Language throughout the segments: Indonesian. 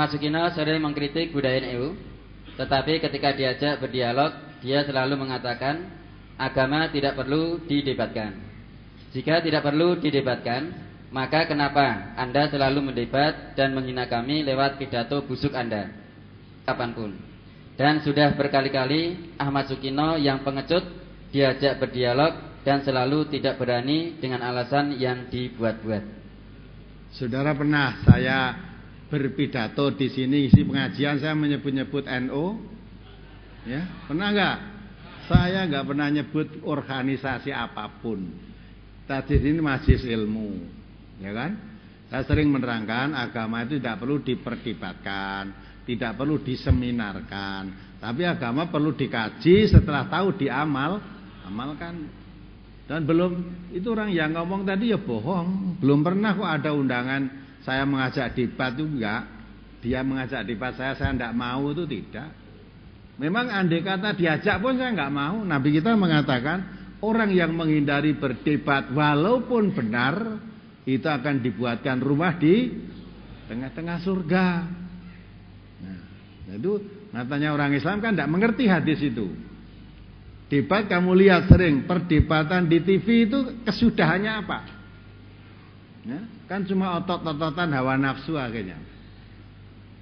Ahmad Sukino sering mengkritik budaya NU, tetapi ketika diajak berdialog, dia selalu mengatakan agama tidak perlu didebatkan. Jika tidak perlu didebatkan, maka kenapa Anda selalu mendebat dan menghina kami lewat pidato busuk Anda? Kapanpun. Dan sudah berkali-kali Ahmad Sukino yang pengecut diajak berdialog dan selalu tidak berani dengan alasan yang dibuat-buat. Saudara, pernah saya berpidato di sini isi pengajian saya menyebut-nyebut NU? Ya, pernah enggak? Saya enggak pernah nyebut organisasi apapun. Tadi ini majelis ilmu, ya kan? Saya sering menerangkan agama itu tidak perlu diperdebatkan, tidak perlu diseminarkan, tapi agama perlu dikaji, setelah tahu amalkan. Dan belum itu orang yang ngomong tadi ya bohong. Belum pernah kok ada undangan saya mengajak debat itu enggak. Dia mengajak debat saya enggak mau, itu tidak. Memang andai kata diajak pun saya enggak mau. Nabi kita mengatakan orang yang menghindari berdebat walaupun benar itu akan dibuatkan rumah di tengah-tengah surga. Nah, itu katanya orang Islam kan enggak mengerti hadis itu. Debat kamu lihat sering, perdebatan di TV itu kesudahannya apa? Ya, kan cuma otot-ototan hawa nafsu akhirnya.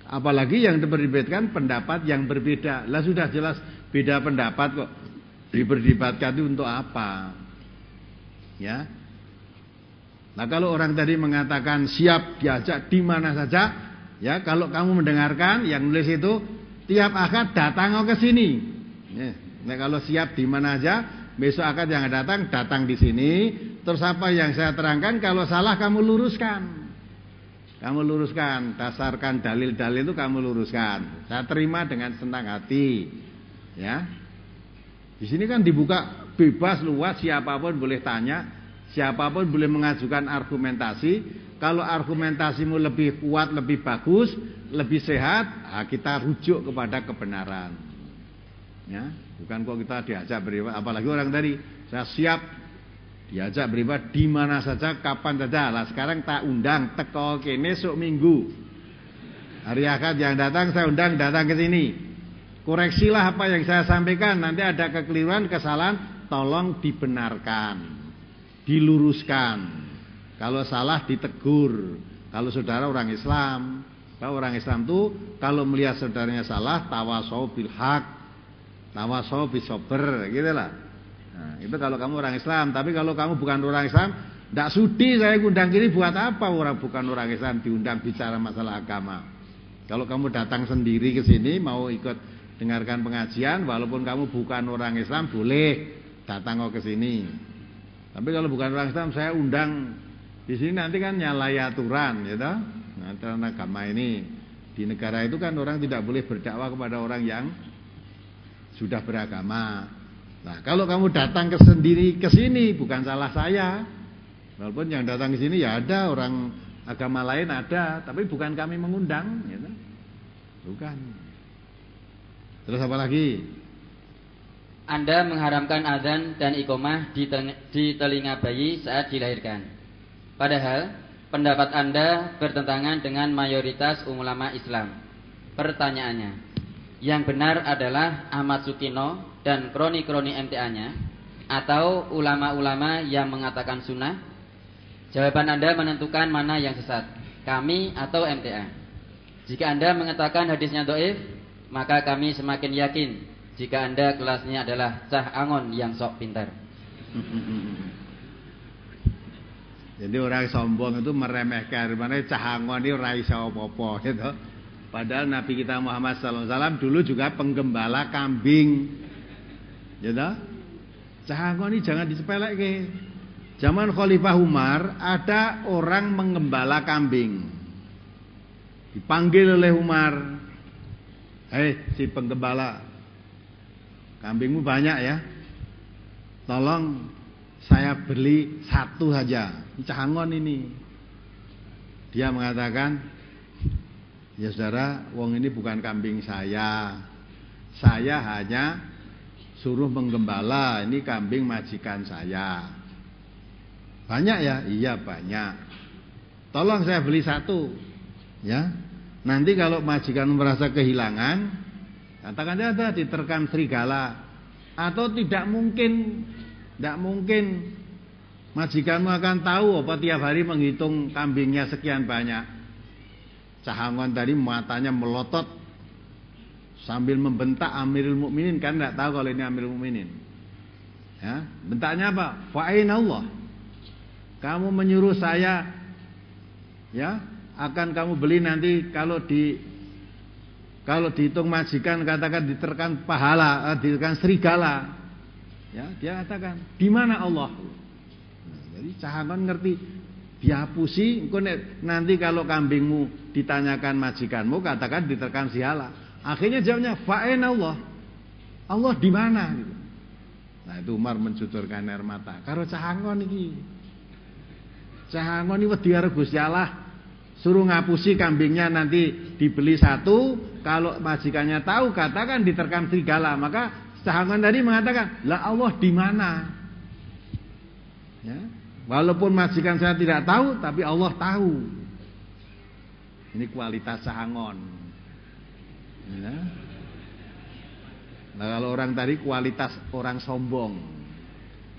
Apalagi yang diperdebatkan pendapat yang berbeda. Lah sudah jelas beda pendapat kok. Diperdebatkan itu untuk apa? Ya. Nah, kalau orang tadi mengatakan siap diajak di mana saja, ya kalau kamu mendengarkan yang nulis itu tiap akad datang ke sini. Ya. Nah, kalau siap di mana aja, besok akad yang datang di sini. Terus apa yang saya terangkan kalau salah kamu luruskan. Kamu luruskan, dasarkan dalil-dalil itu kamu luruskan. Saya terima dengan senang hati. Ya. Di sini kan dibuka bebas luas, siapapun boleh tanya, siapapun boleh mengajukan argumentasi. Kalau argumentasimu lebih kuat, lebih bagus, lebih sehat, kita rujuk kepada kebenaran. Ya. Bukan kok kita diajak beribadah, apalagi orang tadi saya siap diajak beribadah di mana saja, kapan saja. Lah sekarang tak undang teko kene esuk Minggu. Hari Ahad yang datang saya undang datang ke sini. Koreksilah apa yang saya sampaikan, nanti ada kekeliruan, kesalahan, tolong dibenarkan, diluruskan. Kalau salah ditegur. Kalau saudara orang Islam, kalau orang Islam tuh kalau melihat saudaranya salah, tawasau bil haq, tawasau bisober, gitu lah. Nah, itu kalau kamu orang Islam. Tapi kalau kamu bukan orang Islam, tidak sudi saya undang kiri, buat apa orang bukan orang Islam diundang bicara masalah agama. Kalau kamu datang sendiri ke sini mau ikut dengarkan pengajian, walaupun kamu bukan orang Islam boleh datang ke sini. Tapi kalau bukan orang Islam saya undang di sini, nanti kan nyalahi aturan, ya toh? Nah, aturan agama ini di negara itu kan orang tidak boleh berdakwah kepada orang yang sudah beragama. Nah, kalau kamu datang sendiri ke sini bukan salah saya. Walaupun yang datang ke sini ya ada orang agama lain ada, tapi bukan kami mengundang, ya. Bukan. Terus apa lagi? Anda mengharamkan azan dan iqomah di telinga bayi saat dilahirkan. Padahal pendapat Anda bertentangan dengan mayoritas ulama Islam. Pertanyaannya, yang benar adalah Ahmad Sukino dan kroni-kroni MTA-nya atau ulama-ulama yang mengatakan sunnah? Jawaban Anda menentukan mana yang sesat, kami atau MTA. Jika Anda mengatakan hadisnya dhaif, maka kami semakin yakin jika Anda kelasnya adalah cah angon yang sok pintar. Jadi orang sombong itu meremehkan, mana cah angon ini ora iso apa-apa, gitu. Padahal Nabi kita Muhammad SAW dulu juga penggembala kambing. Ya toh? Cahangon ini jangan disepelekke. Zaman Khalifah Umar ada orang menggembala kambing. Dipanggil oleh Umar. Hei si penggembala, kambingmu banyak ya. Tolong saya beli satu saja. Cahangon ini. Dia mengatakan, ya saudara, wong ini bukan kambing saya. Saya hanya suruh menggembala, ini kambing majikan saya. Banyak ya? Iya banyak. Tolong saya beli satu. Ya. Nanti kalau majikan merasa kehilangan, katakan saja diterkam serigala. Atau tidak mungkin majikanmu akan tahu apa tiap hari menghitung kambingnya sekian banyak. Cahangon tadi matanya melotot sambil membentak Amirul Mukminin, kan enggak tahu kalau ini Amirul Mukminin. Ya, bentaknya apa? Fa'in Allah. Kamu menyuruh saya, ya, akan kamu beli nanti kalau dihitung majikan katakan diterkan pahala, diterkan serigala. Ya, dia katakan, "Di mana Allah?" Nah, jadi Cahangon ngerti, dihapusi, nanti kalau kambingmu ditanyakan majikanmu katakan diterkan sihala. Akhirnya jawabnya fa'in Allah. Allah di mana? Gitu. Nah itu Umar mencucurkan air mata. Karo Cahangon iki. Cahangon iki wedi karo Gusti Allah. Suruh ngapusi kambingnya nanti dibeli satu. Kalau majikannya tahu katakan diterkam serigala. Maka Cahangon tadi mengatakan, "Lah Allah di mana?" Ya. Walaupun majikan saya tidak tahu, tapi Allah tahu. Ini kualitas Cahangon. Ya. Nah kalau orang tadi kualitas orang sombong,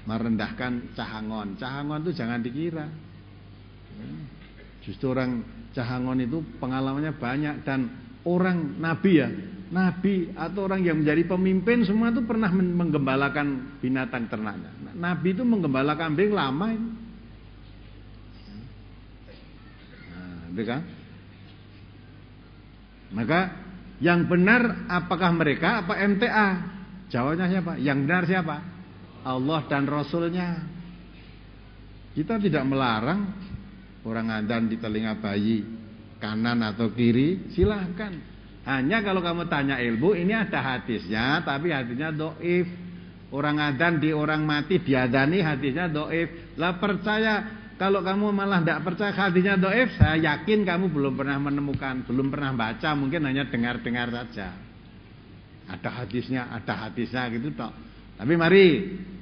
merendahkan Cahangon. Cahangon itu jangan dikira. Ya. Justru orang Cahangon itu pengalamannya banyak dan orang Nabi ya. Nabi atau orang yang menjadi pemimpin semua itu pernah menggembalakan binatang ternaknya. Nabi itu menggembala kambing lama ini. Nah, itu kan? Maka yang benar apakah mereka apa MTA? Jawabnya siapa? Yang benar siapa? Allah dan Rasulnya. Kita tidak melarang orang adzan di telinga bayi kanan atau kiri, silahkan. Hanya kalau kamu tanya ilmu, ini ada hadisnya, tapi hadisnya doif. Orang adzan di orang mati diadzani, hadisnya doif. Lah percaya, kalau kamu malah tidak percaya hadisnya doif, saya yakin kamu belum pernah menemukan, belum pernah baca, mungkin hanya dengar-dengar saja. Ada hadisnya gitu toh. Tapi mari,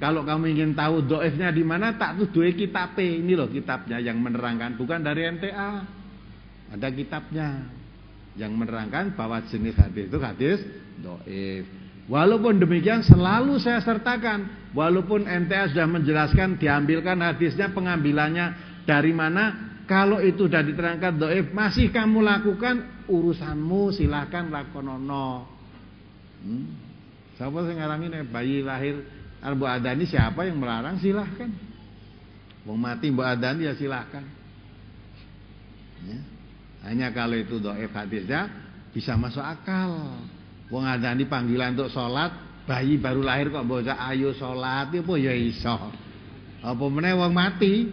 kalau kamu ingin tahu doifnya di mana, tak tuduhi kitab. Ini loh kitabnya yang menerangkan, bukan dari MTA. Ada kitabnya yang menerangkan bahwa jenis hadis itu hadis doif. Walaupun demikian selalu saya sertakan, walaupun MTA sudah menjelaskan diambilkan hadisnya, pengambilannya dari mana, kalau itu sudah diterangkan doif, masih kamu lakukan, urusanmu, silahkan lakonono. Siapa yang ngarangin bayi lahir Mbok adani, siapa yang melarang, silahkan. Wong mati Mbok adani ya silahkan. Ya. Hanya kalau itu doif hadisnya bisa masuk akal. Wong adani panggilan untuk sholat, bayi baru lahir kok bocah ayo sholat, apa ya iso. Apa meneh wong mati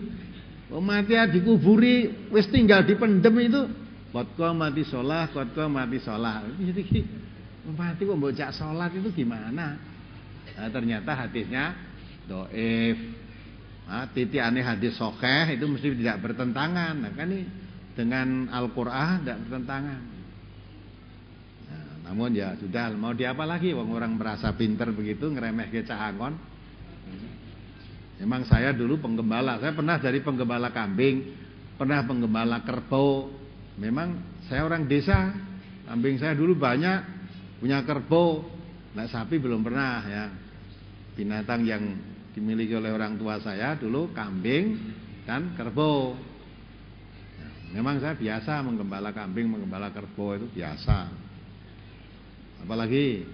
ya dikuburi, wis tinggal dipendem itu. Kotko mati sholat, kotko mati sholat. Jadi mati kok bocah sholat itu gimana? Nah, ternyata hadisnya doif. Nah, titiannya hadis sahih itu mesti tidak bertentangan. Nah, kan ini dengan Al-Quran tidak bertentangan. Nah, namun ya sudah, mau diapa lagi? Orang merasa pinter begitu ngeremeh ke Cahangon. Memang saya dulu penggembala. Saya pernah jadi penggembala kambing, pernah penggembala kerbau. Memang saya orang desa. Kambing saya dulu banyak, punya kerbau. Nah, sapi belum pernah ya. Binatang yang dimiliki oleh orang tua saya dulu kambing dan kerbau. Memang saya biasa menggembala kambing, menggembala kerbau itu biasa. Apalagi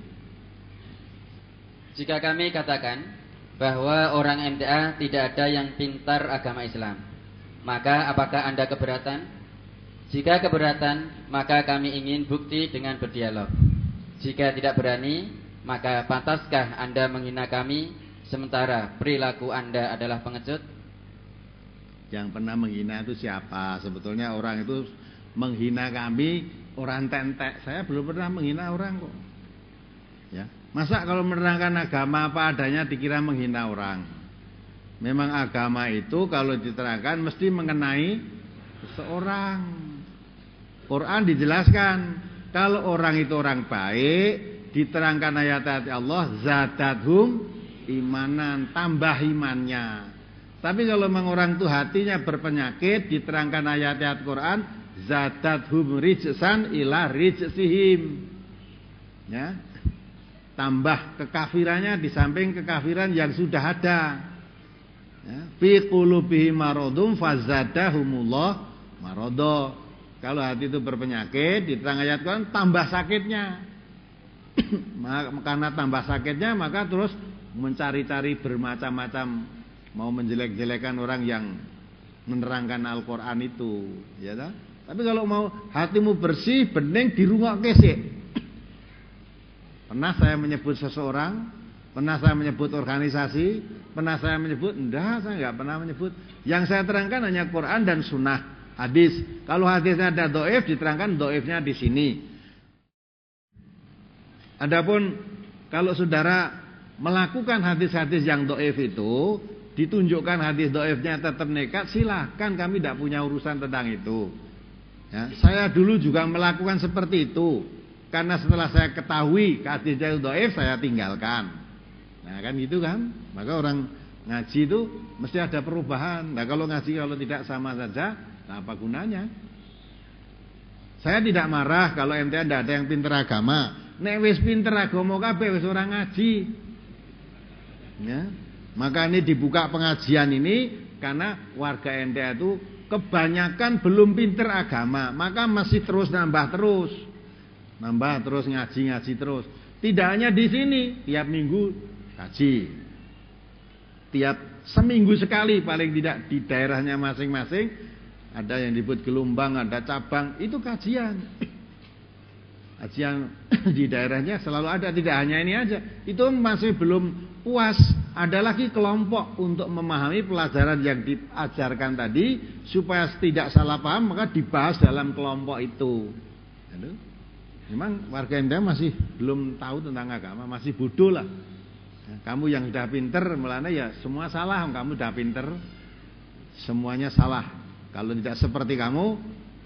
jika kami katakan bahwa orang MTA tidak ada yang pintar agama Islam, maka apakah Anda keberatan? Jika keberatan, maka kami ingin bukti dengan berdialog. Jika tidak berani, maka pantaskah Anda menghina kami sementara perilaku Anda adalah pengecut? Yang pernah menghina itu siapa? Sebetulnya orang itu menghina kami orang tentek. Saya belum pernah menghina orang kok. Ya, masa kalau menerangkan agama apa adanya dikira menghina orang? Memang agama itu kalau diterangkan mesti mengenai seseorang. Quran dijelaskan kalau orang itu orang baik, diterangkan ayat-ayat Allah, zadathum imanan, tambah imannya. Tapi kalau memang orang itu hatinya berpenyakit, diterangkan ayat-ayat Quran, zadathum rijsan ila rijsihim. Ya. Tambah kekafirannya di samping kekafiran yang sudah ada. Ya. Fi qulubihim maradun fazadahumullah marada. Kalau hati itu berpenyakit, di tengah ayat Quran tambah sakitnya. Karena tambah sakitnya maka terus mencari-cari bermacam-macam, mau menjelek-jelekan orang yang menerangkan Al-Quran itu, ya tak? Tapi kalau mau hatimu bersih, bening, dirungokke sik. Pernah saya menyebut seseorang, pernah saya menyebut organisasi, pernah saya menyebut, enggak, saya enggak pernah menyebut. Yang saya terangkan hanya Quran dan Sunnah, hadis. Kalau hadisnya ada doif, diterangkan doifnya di sini. Adapun kalau saudara melakukan hadis-hadis yang doif itu, ditunjukkan hadis doifnya tetap nekat, silahkan, kami tidak punya urusan tentang itu. Ya, saya dulu juga melakukan seperti itu, karena setelah saya ketahui hadisnya itu doif, saya tinggalkan. Nah kan gitu kan, maka orang ngaji itu mesti ada perubahan. Nah kalau ngaji kalau tidak sama saja, nah apa gunanya? Saya tidak marah kalau ente tidak ada yang pinter agama. Nek wis pinter agama kabeh wis ora ngaji. Ya. Maka ini dibuka pengajian ini karena warga NTA itu kebanyakan belum pinter agama, maka masih terus nambah terus ngaji terus. Tidak hanya di sini, tiap minggu ngaji, tiap seminggu sekali paling tidak di daerahnya masing-masing ada yang disebut gelombang, ada cabang, itu kajian. Kajian di daerahnya selalu ada, tidak hanya ini aja. Itu masih belum puas, ada lagi kelompok untuk memahami pelajaran yang diajarkan tadi supaya tidak salah paham, maka dibahas dalam kelompok itu. Memang warga India masih belum tahu tentang agama, masih bodoh lah. Kamu yang sudah pinter, melana ya semua salah. Kamu sudah pinter, semuanya salah. Kalau tidak seperti kamu,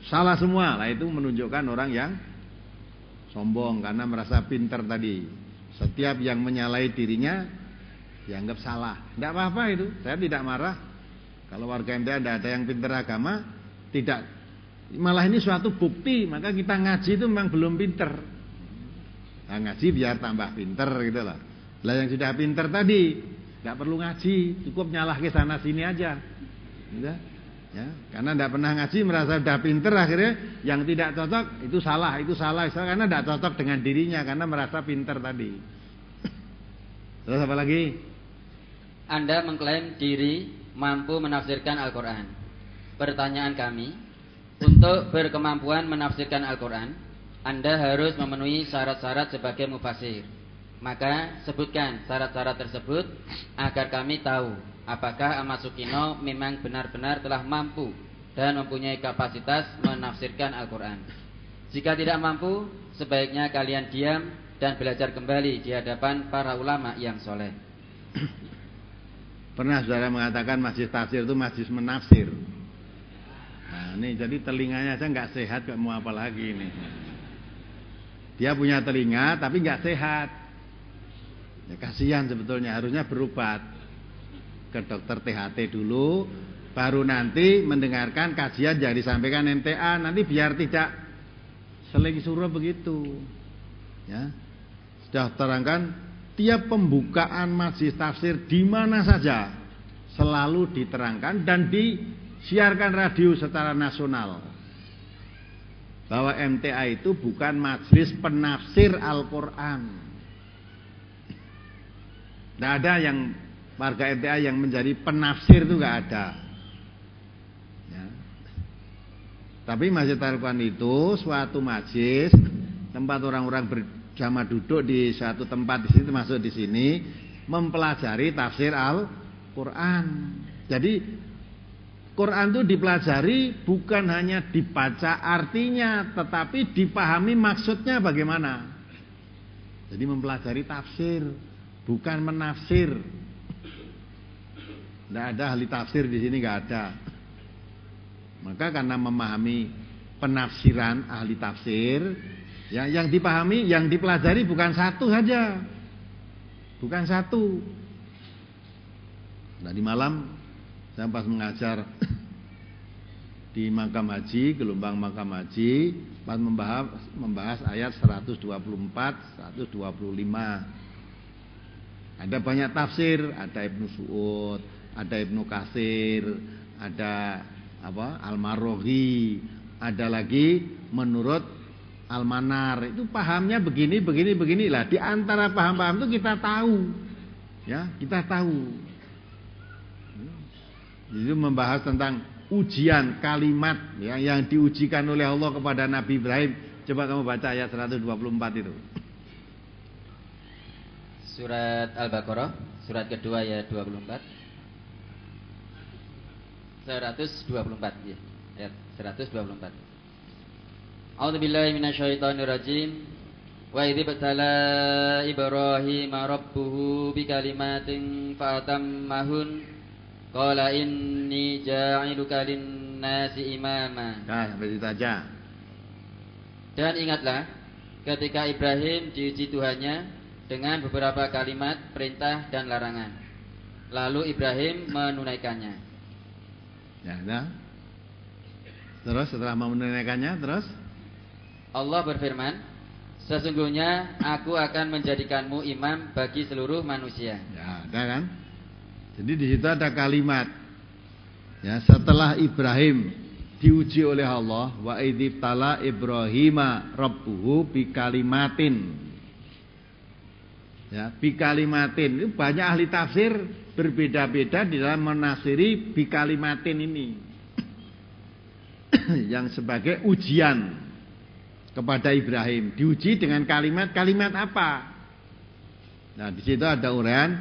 salah semua. Lah itu menunjukkan orang yang sombong karena merasa pinter tadi. Setiap yang menyalahi dirinya dianggap salah. Tidak apa-apa itu, saya tidak marah. Kalau warga India tidak ada yang pinter agama, tidak, malah ini suatu bukti. Maka kita ngaji itu memang belum pinter. Nah, ngaji biar tambah pinter gitu lah. Lah yang sudah pinter tadi tidak perlu ngaji, cukup nyalah ke sana sini aja. Gitu. Ya, karena tidak pernah ngaji merasa sudah pinter, akhirnya yang tidak cocok itu salah karena tidak cocok dengan dirinya karena merasa pinter tadi. Terus apa lagi? Anda mengklaim diri mampu menafsirkan Al-Quran. Pertanyaan kami, untuk berkemampuan menafsirkan Al-Quran, Anda harus memenuhi syarat-syarat sebagai mufasir. Maka sebutkan syarat-syarat tersebut agar kami tahu apakah Ahmad Sukino memang benar-benar telah mampu dan mempunyai kapasitas menafsirkan Al-Quran. Jika tidak mampu, sebaiknya kalian diam dan belajar kembali di hadapan para ulama yang soleh. Pernah saudara mengatakan majlis tafsir itu majlis menafsir. Nah ini jadi telinganya aja nggak sehat, gak mau apa lagi ini. Dia punya telinga tapi nggak sehat. Ya kasihan sebetulnya, harusnya berobat ke dokter THT dulu, baru nanti mendengarkan kajian yang disampaikan MTA. Nanti biar tidak seling suruh begitu. Ya, sudah terangkan tiap pembukaan majlis tafsir di mana saja selalu diterangkan dan disiarkan radio secara nasional bahwa MTA itu bukan majlis penafsir Al-Quran. Tidak ada yang warga MTA yang menjadi penafsir, itu nggak ada. Ya. Tapi Masjid Al-Quran itu suatu majlis tempat orang-orang berjamaah duduk di suatu tempat di sini, termasuk di sini, mempelajari tafsir Al-Quran. Jadi Quran itu dipelajari bukan hanya dibaca artinya, tetapi dipahami maksudnya bagaimana. Jadi mempelajari tafsir, bukan menafsir. Tidak ada ahli tafsir di sini, nggak ada. Maka karena memahami penafsiran ahli tafsir, ya, yang dipahami, yang dipelajari bukan satu saja, bukan satu. Tadi malam saya pas mengajar di makam haji, gelombang makam haji, pas membahas ayat 124, 125. Ada banyak tafsir, ada Ibnu Su'ud, ada Ibnu Katsir, ada Al-Maroghi, ada lagi menurut Al-Manar. Itu pahamnya begini. Lah di antara paham-paham itu kita tahu. Ya, kita tahu. Itu membahas tentang ujian kalimat ya, yang diujikan oleh Allah kepada Nabi Ibrahim. Coba kamu baca ayat 124 itu. Surat Al-Baqarah, surat kedua ayat 24. 124 ya. Ayat 124. A'udzubillahi minasyaitonirrajim. Wa idh ibtala Ibrahim rabbuhu bikalimatin fatammahun qala inni ja'iluka lin-nasi imama. Nah, sampai situ aja. Dan ingatlah ketika Ibrahim diuji Tuhannya dengan beberapa kalimat perintah dan larangan. Lalu Ibrahim menunaikannya. Ya, nah. Terus setelah menunaikannya, terus Allah berfirman, sesungguhnya aku akan menjadikanmu imam bagi seluruh manusia. Ya, ada kan? Jadi di situ ada kalimat. Ya, setelah Ibrahim diuji oleh Allah, wa idzibtala Ibrahima rabbuhu bikalimatin. Ya, bikalimatin. Itu banyak ahli tafsir berbeda-beda di dalam menafsiri bikalimatin ini. Yang sebagai ujian kepada Ibrahim, diuji dengan kalimat apa? Nah, di situ ada uraian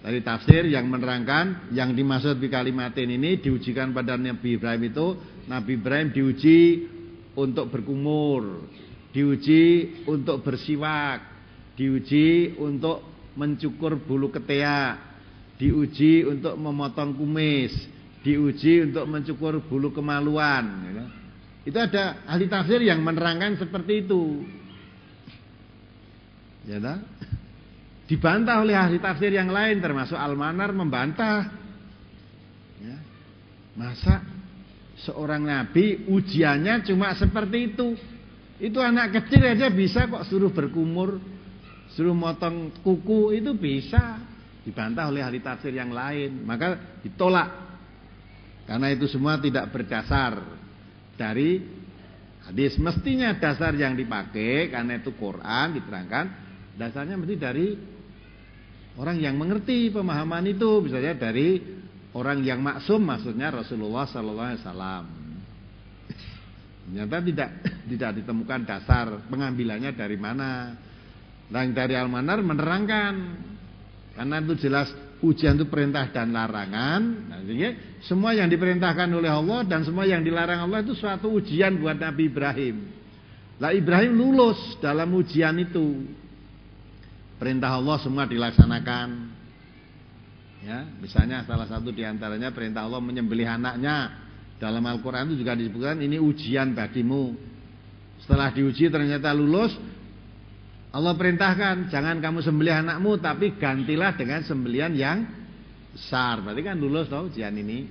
dari tafsir yang menerangkan yang dimaksud bi kalimatin ini diujikan pada Nabi Ibrahim itu, Nabi Ibrahim diuji untuk berkumur, diuji untuk bersiwak, diuji untuk mencukur bulu ketiak, diuji untuk memotong kumis, diuji untuk mencukur bulu kemaluan. Itu ada ahli tafsir yang menerangkan seperti itu. Ya tak? Dibantah oleh ahli tafsir yang lain, termasuk Al-Manar membantah. Ya. Masa seorang nabi ujiannya cuma seperti itu? Itu anak kecil aja bisa kok suruh berkumur, suruh motong kuku, itu bisa. Dibantah oleh ahli tafsir yang lain, maka ditolak. Karena itu semua tidak berdasar dari hadis. Mestinya dasar yang dipakai, karena itu Quran diterangkan, dasarnya mesti dari orang yang mengerti pemahaman itu, misalnya dari orang yang maksum, maksudnya Rasulullah sallallahu alaihi wasallam. Ternyata tidak ditemukan dasar pengambilannya dari mana. Yang dari Al-Manar menerangkan, karena itu jelas ujian itu perintah dan larangan. Nah, jadi semua yang diperintahkan oleh Allah dan semua yang dilarang Allah itu suatu ujian buat Nabi Ibrahim. Lah Ibrahim lulus dalam ujian itu. Perintah Allah semua dilaksanakan. Ya, misalnya salah satu diantaranya perintah Allah menyembelih anaknya. Dalam Al-Quran itu juga disebutkan ini ujian bagimu. Setelah diuji ternyata lulus, Allah perintahkan jangan kamu sembelih anakmu, tapi gantilah dengan sembelihan yang besar. Berarti kan lulus toh ujian ini.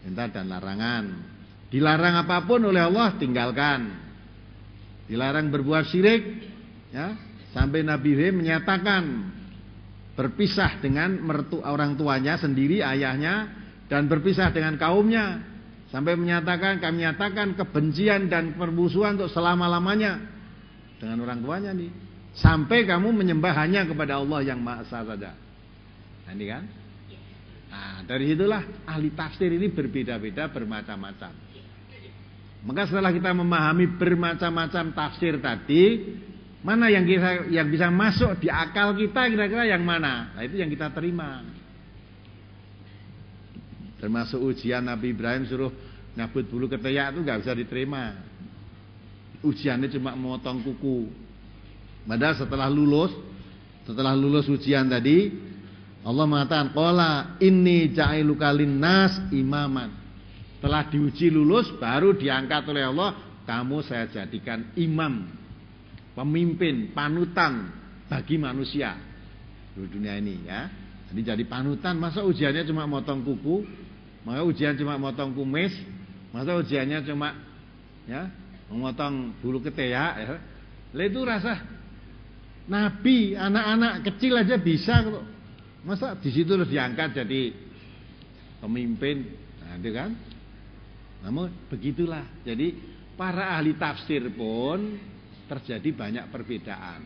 Perintah dan larangan. Dilarang apapun oleh Allah tinggalkan. Dilarang berbuat syirik, ya. Sampai Nabi Ibrahim menyatakan berpisah dengan orang tuanya sendiri, ayahnya, dan berpisah dengan kaumnya. Sampai menyatakan, kami nyatakan kebencian dan permusuhan untuk selama-lamanya dengan orang tuanya nih. Sampai kamu menyembah hanya kepada Allah yang Maha Esa saja. Nah, ini kan? Nah, dari situlah ahli tafsir ini berbeda-beda, bermacam-macam. Maka setelah kita memahami bermacam-macam tafsir tadi, mana yang bisa masuk di akal kita kira-kira yang mana? Nah, itu yang kita terima. Termasuk ujian Nabi Ibrahim suruh nyabut bulu ketiak itu nggak bisa diterima. Ujiannya cuma memotong kuku. Padahal setelah lulus ujian tadi, Allah mengatakan qala inni ja'iluka linnas imaman. Setelah diuji lulus baru diangkat oleh Allah, kamu saya jadikan imam, pemimpin, panutan bagi manusia di dunia ini ya. Jadi panutan, masa ujiannya cuma motong kuku, maka ujian cuma motong kumis, Masa ujiannya cuma ya memotong bulu ketiak ya. Lah itu rasa nabi, anak-anak kecil aja bisa kok. Masa di situ harus diangkat jadi pemimpin. Nah, itu kan. Namun begitulah. Jadi para ahli tafsir pun terjadi banyak perbedaan.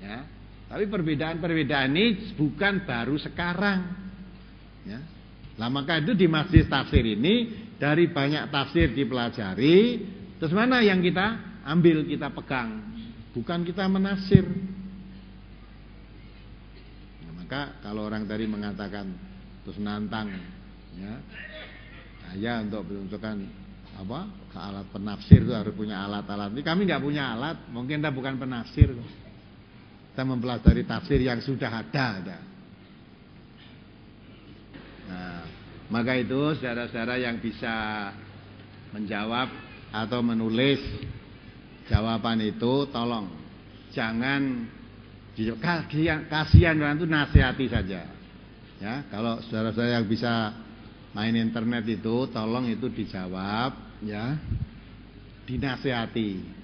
Ya. Tapi perbedaan-perbedaan ini bukan baru sekarang. Ya. Nah, maka itu di masjid tafsir ini dari banyak tafsir dipelajari, terus mana yang kita ambil, kita pegang, bukan kita menafsir. Nah, maka kalau orang tadi mengatakan terus nantang, ya, saya untuk menentukan apa ke alat penafsir itu harus punya alat-alat. Ini kami nggak punya alat, mungkin kita bukan penafsir. Kita mempelajari tafsir yang sudah ada. Nah, maka itu saudara-saudara yang bisa menjawab atau menulis jawaban itu, tolong jangan kasihan orang itu, nasihati saja. Ya, kalau saudara-saudara yang bisa main internet itu, tolong itu dijawab, ya, dinasihati.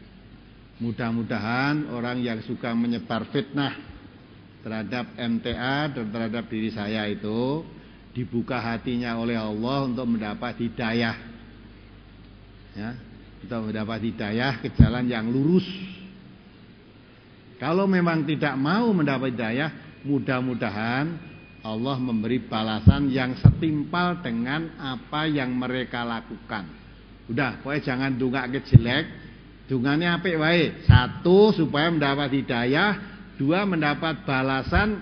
Mudah-mudahan orang yang suka menyebar fitnah terhadap MTA dan terhadap diri saya itu dibuka hatinya oleh Allah untuk mendapat hidayah, ya, untuk mendapat hidayah ke jalan yang lurus. Kalau memang tidak mau mendapat hidayah, mudah-mudahan Allah memberi balasan yang setimpal dengan apa yang mereka lakukan. Udah, pokoknya jangan dungak jelek, dungane apik wae. Satu, supaya mendapat hidayah. Dua, mendapat balasan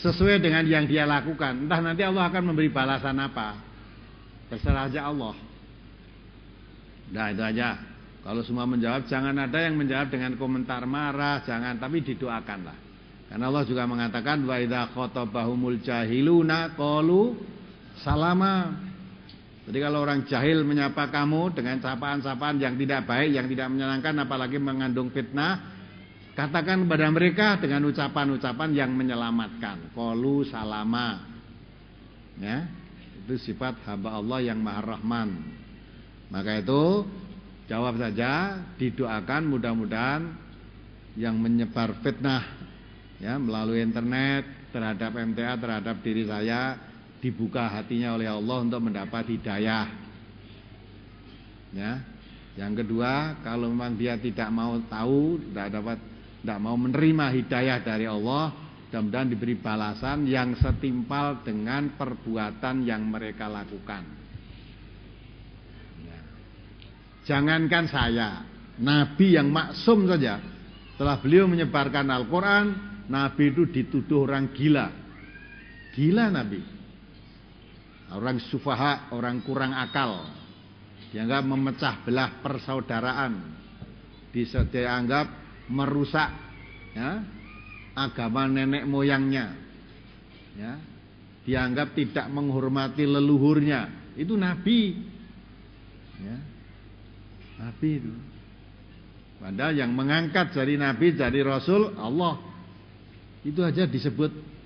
sesuai dengan yang dia lakukan. Entah nanti Allah akan memberi balasan apa, terserah aja Allah. Nah, itu aja. Kalau semua menjawab, jangan ada yang menjawab dengan komentar marah, jangan, tapi didoakanlah. Karena Allah juga mengatakan wa idza khatabahumul jahiluna qalu salama. Jadi kalau orang jahil menyapa kamu dengan sapaan-sapaan yang tidak baik, yang tidak menyenangkan, apalagi mengandung fitnah, katakan kepada mereka dengan ucapan-ucapan yang menyelamatkan. Qalu salama. Ya, itu sifat hamba Allah yang Maha Rahman. Maka itu jawab saja, didoakan mudah-mudahan yang menyebar fitnah, ya, melalui internet terhadap MTA, terhadap diri saya, dibuka hatinya oleh Allah untuk mendapat hidayah. Ya. Yang kedua, kalau memang dia tidak mau tahu, tidak mau menerima hidayah dari Allah, mudah-mudahan diberi balasan yang setimpal dengan perbuatan yang mereka lakukan. Ya. Jangankan saya, Nabi yang maksum saja, setelah beliau menyebarkan Al-Quran, Nabi itu dituduh orang gila. Gila Nabi. Orang sufaha, orang kurang akal, dianggap memecah belah persaudaraan, dianggap merusak, ya, agama nenek moyangnya, ya, dianggap tidak menghormati leluhurnya. Itu Nabi, ya, Nabi itu. Padahal yang mengangkat dari Nabi, dari Rasul Allah. Itu aja disebut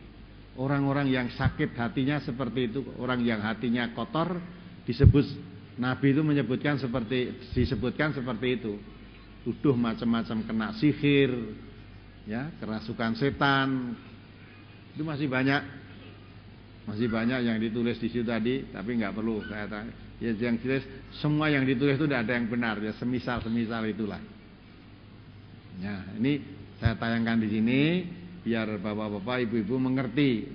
orang-orang yang sakit hatinya seperti itu, orang yang hatinya kotor, disebut Nabi itu disebutkan seperti itu. Tuduh macam-macam, kena sihir, ya, kerasukan setan. Itu masih banyak yang ditulis di situ tadi, tapi nggak perlu saya tanya. Ya, yang ditulis, semua yang ditulis itu tidak ada yang benar, ya, semisal itulah. Ya, ini saya tayangkan di sini biar bapak-bapak, ibu-ibu mengerti.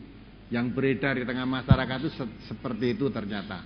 Yang beredar di tengah masyarakat itu seperti itu ternyata.